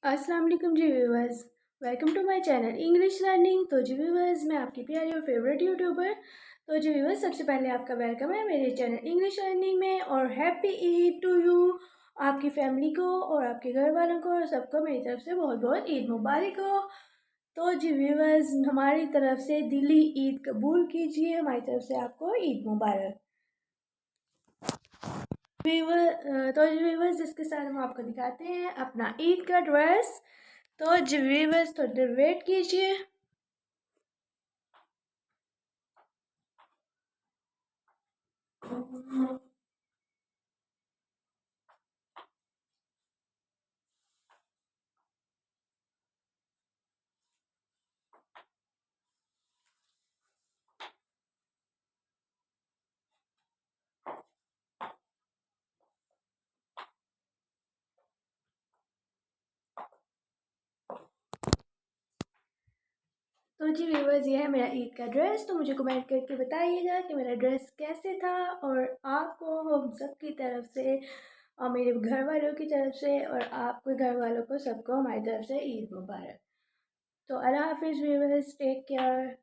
अस्सलाम वालेकुम जी viewers. Welcome to my channel English learning. तो जी व्यूवर्स, मैं आपकी प्यारी और फेवरेट यूट्यूबर। तो जी व्यूवर्स, सबसे पहले आपका वेलकम है मेरे चैनल इंग्लिश लर्निंग में, और हैप्पी ईद टू यू, आपकी फैमिली को और आपके घर वालों को और सबको मेरी तरफ से बहुत बहुत ईद मुबारक हो। तो जी व्यूवर्स, हमारी तरफ से दिली ईद कबूल कीजिए, हमारी तरफ से आपको ईद मुबारक। तो जी व्यूवर्स, इसके साथ हम आपको दिखाते हैं अपना ईद का ड्रेस। तो जी व्यूवर्स, थोड़ी देर वेट कीजिए। तो जी व्यूवर्स, ये है मेरा ईद का ड्रेस। तो मुझे कमेंट करके बताइएगा कि मेरा ड्रेस कैसे था, और आपको हम सब की तरफ से और मेरे घर वालों की तरफ से और आपके घर वालों को सबको हमारी तरफ से ईद मुबारक। तो अल्लाह हाफिज़ व्यूवर्स, टेक केयर।